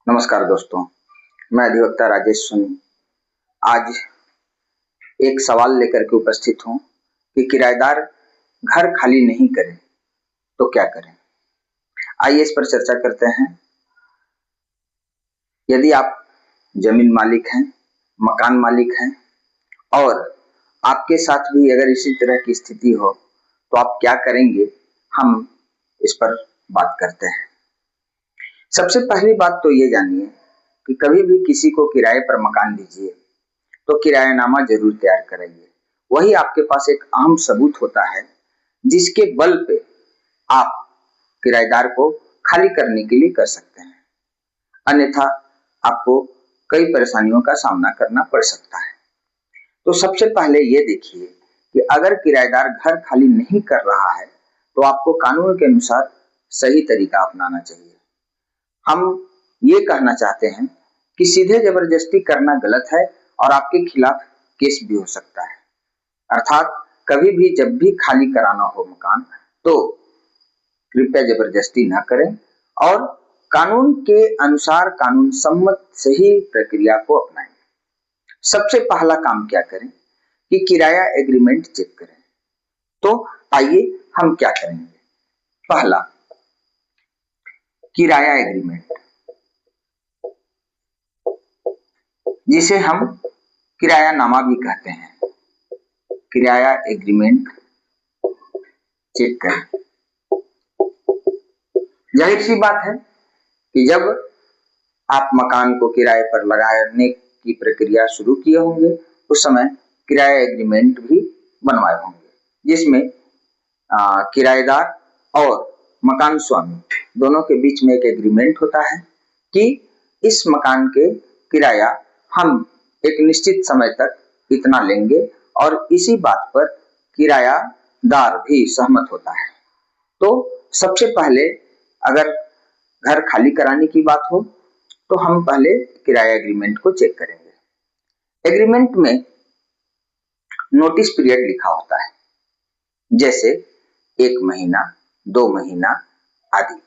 नमस्कार दोस्तों, मैं अधिवक्ता राजेश सोनी आज एक सवाल लेकर के उपस्थित हूँ कि किराएदार घर खाली नहीं करे तो क्या करें। आइए इस पर चर्चा करते हैं। यदि आप जमीन मालिक हैं, मकान मालिक हैं और आपके साथ भी अगर इसी तरह की स्थिति हो तो आप क्या करेंगे, हम इस पर बात करते हैं। सबसे पहली बात तो ये जानिए कि कभी भी किसी को किराए पर मकान दीजिए तो किरायानामा जरूर तैयार कराइए। वही आपके पास एक अहम सबूत होता है जिसके बल पे आप किराएदार को खाली करने के लिए कर सकते हैं, अन्यथा आपको कई परेशानियों का सामना करना पड़ सकता है। तो सबसे पहले ये देखिए कि अगर किराएदार घर खाली नहीं कर रहा है तो आपको कानून के अनुसार सही तरीका अपनाना चाहिए। हम ये कहना चाहते हैं कि सीधे जबरदस्ती करना गलत है और आपके खिलाफ केस भी हो सकता है। अर्थात कभी भी जब भी खाली कराना हो मकान तो कृपया जबरदस्ती न करें और कानून के अनुसार कानून सम्मत सही प्रक्रिया को अपनाएं। सबसे पहला काम क्या करें कि किराया एग्रीमेंट चेक करें। तो आइए हम क्या करेंगे। पहला, किराया एग्रीमेंट, जिसे हम किरायानामा भी कहते हैं। किराया एग्रीमेंट चेक करें। जाहिर सी बात है कि जब आप मकान को किराए पर लगाने की प्रक्रिया शुरू किए होंगे उस समय किराया एग्रीमेंट भी बनवाए होंगे, जिसमें किराएदार और मकान स्वामी दोनों के बीच में एक एग्रीमेंट होता है कि इस मकान के किराया हम एक निश्चित समय तक इतना लेंगे और इसी बात पर किरायादार भी सहमत होता है। तो सबसे पहले अगर घर खाली कराने की बात हो तो हम पहले किराया एग्रीमेंट को चेक करेंगे। एग्रीमेंट में नोटिस पीरियड लिखा होता है, जैसे 1 महीना, 2 महीना आदि।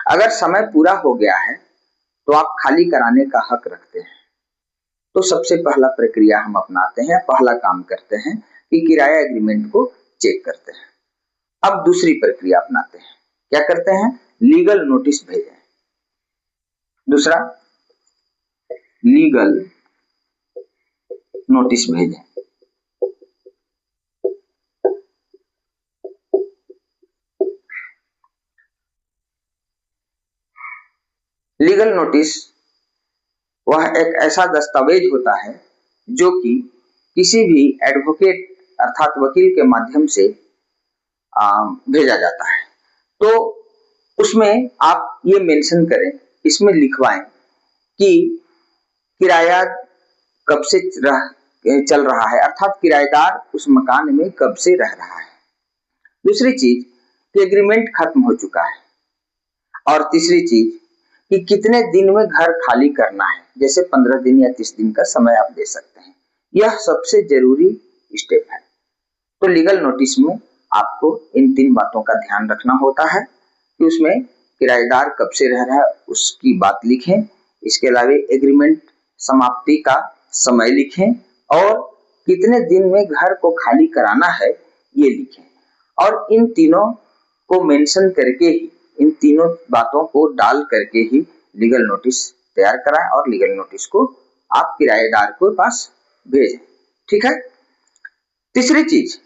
अगर समय पूरा हो गया है तो आप खाली कराने का हक रखते हैं। तो सबसे पहला प्रक्रिया हम अपनाते हैं, पहला काम करते हैं कि किराया एग्रीमेंट को चेक करते हैं। अब दूसरी प्रक्रिया अपनाते हैं, क्या करते हैं, लीगल नोटिस भेजें। दूसरा, लीगल नोटिस भेजें। लीगल नोटिस वह एक ऐसा दस्तावेज होता है जो कि किसी भी एडवोकेट अर्थात वकील के माध्यम से भेजा जाता है। तो उसमें आप ये मेंशन करें, इसमें लिखवाएं कि किराया कब से चल रहा है, अर्थात किराएदार उस मकान में कब से रह रहा है। दूसरी चीज कि एग्रीमेंट खत्म हो चुका है। और तीसरी चीज कि कितने दिन में घर खाली करना है, जैसे 15 दिन या 30 दिन का समय आप दे सकते हैं। यह सबसे जरूरी स्टेप है। तो लीगल नोटिस में आपको इन 3 बातों का ध्यान रखना होता है कि उसमें किराएदार कब से रह रहा है उसकी बात लिखें, इसके अलावा एग्रीमेंट समाप्ति का समय लिखें और कितने दिन में घर को खाली कराना है ये लिखें। और इन तीनों को मेंशन करके ही, इन तीनों बातों को डाल करके ही लीगल नोटिस तैयार कराएं और लीगल नोटिस को आप किराएदार के पास भेजें। ठीक है। तीसरी चीज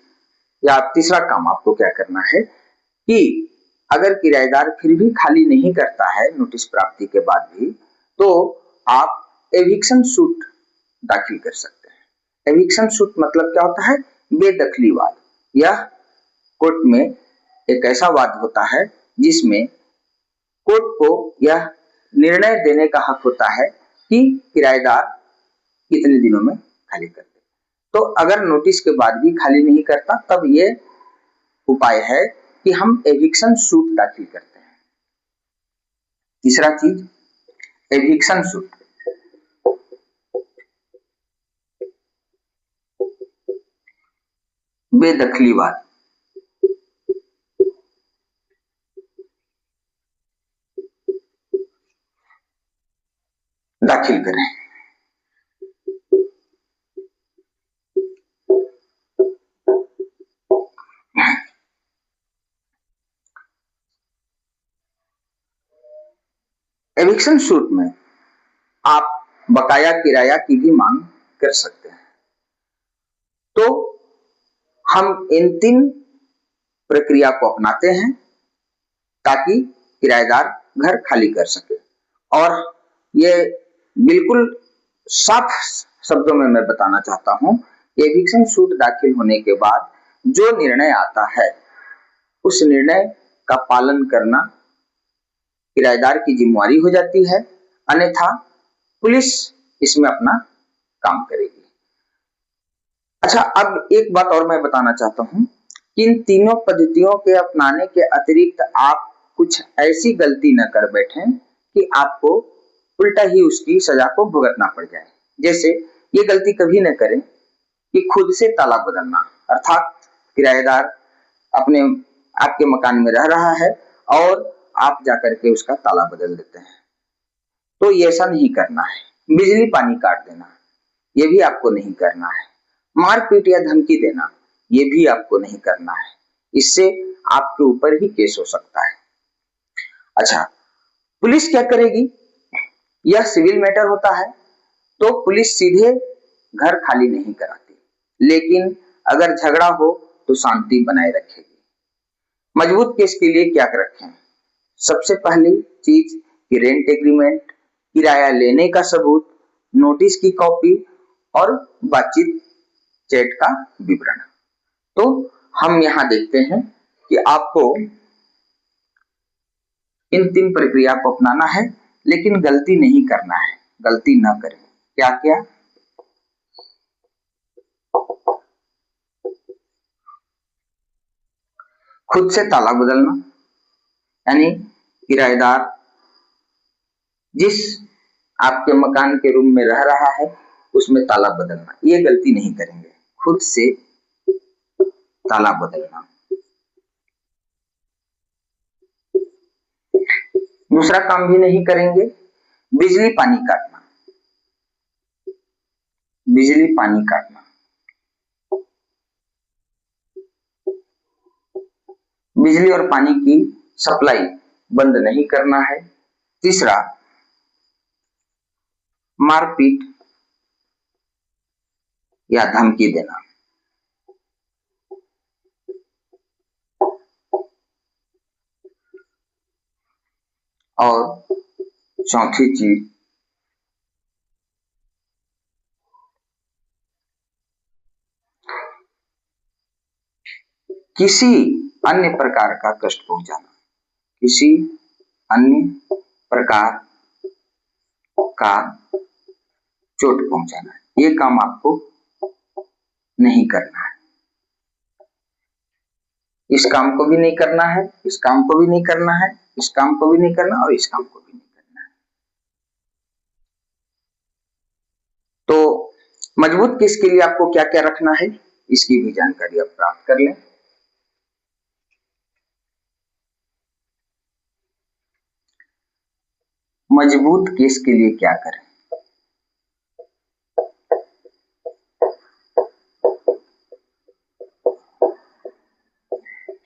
या तीसरा काम आपको क्या करना है कि अगर किराएदार फिर भी खाली नहीं करता है नोटिस प्राप्ति के बाद भी, तो आप एविक्शन सूट दाखिल कर सकते हैं। एविक्शन सूट मतलब क्या होता है, बेदखली वाद। यह कोर्ट में एक ऐसा वाद होता है जिसमें कोर्ट को यह निर्णय देने का हक होता है कि किराएदार कितने दिनों में खाली कर दे। तो अगर नोटिस के बाद भी खाली नहीं करता तब ये उपाय है कि हम एविक्शन सूट दाखिल करते हैं। तीसरा चीज, एविक्शन सूट बेदखलीवाद। दाखिल करें। एविक्शन सूट में आप बकाया किराया की भी मांग कर सकते हैं। तो हम इन 3 प्रक्रिया को अपनाते हैं ताकि किराएदार घर खाली कर सके। और ये बिल्कुल साफ शब्दों में मैं बताना चाहता हूं कि एविक्शन सूट दाखिल होने के बाद जो निर्णय आता है उस निर्णय का पालन करना किराएदार की जिम्मेवारी हो जाती है, अन्यथा पुलिस इसमें अपना काम करेगी। अच्छा, अब एक बात और मैं बताना चाहता हूं कि इन तीनों पद्धतियों के अपनाने के अतिरिक्त आप कुछ ऐसी गलती न कर बैठें कि आपको उल्टा ही उसकी सजा को भुगतना पड़ जाए। जैसे ये गलती कभी न करें कि खुद से ताला बदलना, अर्थात किराएदार अपने आपके मकान में रह रहा है और आप जाकर के उसका ताला बदल देते हैं, तो ये ऐसा नहीं करना है। बिजली पानी काट देना, ये भी आपको नहीं करना है। मारपीट या धमकी देना, ये भी आपको नहीं करना है, इससे आपके ऊपर ही केस हो सकता है। अच्छा, पुलिस क्या करेगी? यह सिविल मैटर होता है तो पुलिस सीधे घर खाली नहीं कराती, लेकिन अगर झगड़ा हो तो शांति बनाए रखेगी। मजबूत केस के लिए क्या रखें? सबसे पहली चीज कि रेंट एग्रीमेंट, किराया लेने का सबूत, नोटिस की कॉपी और बातचीत चैट का विवरण। तो हम यहां देखते हैं कि आपको इन 3 प्रक्रिया को अपनाना है, लेकिन गलती नहीं करना है। गलती ना करें। क्या क्या? खुद से ताला बदलना, यानी किराएदार जिस आपके मकान के रूम में रह रहा है उसमें ताला बदलना, ये गलती नहीं करेंगे। खुद से ताला बदलना। दूसरा काम भी नहीं करेंगे, बिजली पानी काटना। बिजली पानी काटना, बिजली और पानी की सप्लाई बंद नहीं करना है। तीसरा, मारपीट या धमकी देना। और चौथी चीज, किसी अन्य प्रकार का कष्ट पहुंचाना। किसी अन्य प्रकार का चोट पहुंचाना, ये काम आपको नहीं करना है। इस काम को भी नहीं करना है, इस काम को भी नहीं करना है, इस काम को भी नहीं करना और इस काम को भी नहीं करना है। तो मजबूत केस के लिए आपको क्या क्या रखना है, इसकी भी जानकारी आप प्राप्त कर लें। मजबूत केस के लिए क्या करें?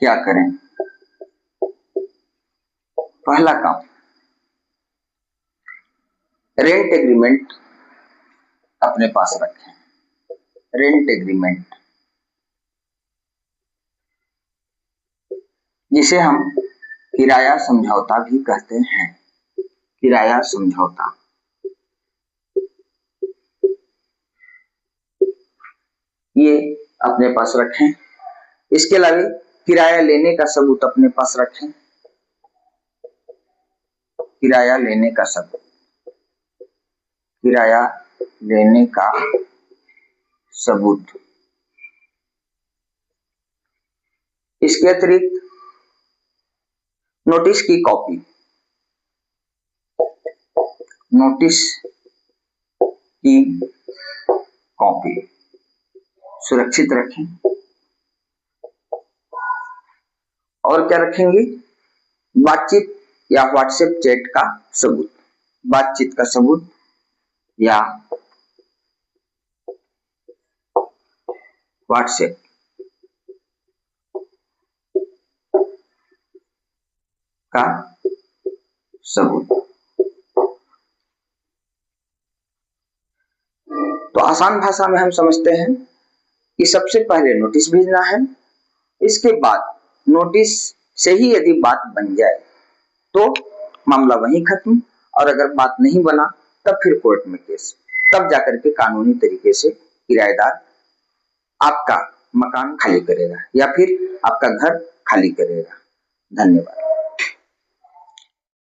क्या करें? पहला काम, रेंट एग्रीमेंट अपने पास रखें। रेंट एग्रीमेंट, जिसे हम किराया समझौता भी कहते हैं। किराया समझौता, ये अपने पास रखें। इसके अलावा किराया लेने का सबूत अपने पास रखें। किराया लेने का सबूत, किराया लेने का सबूत। इसके अतिरिक्त नोटिस की कॉपी, नोटिस की कॉपी सुरक्षित रखें। और क्या रखेंगे? बातचीत या व्हाट्सएप चैट का सबूत। बातचीत का सबूत या व्हाट्सएप का सबूत। तो आसान भाषा में हम समझते हैं कि सबसे पहले नोटिस भेजना है, इसके बाद नोटिस से ही यदि बात बन जाए तो मामला वहीं खत्म, और अगर बात नहीं बना तब फिर कोर्ट में केस, तब जाकर के कानूनी तरीके से किराएदार आपका मकान खाली करेगा या फिर आपका घर खाली करेगा। धन्यवाद।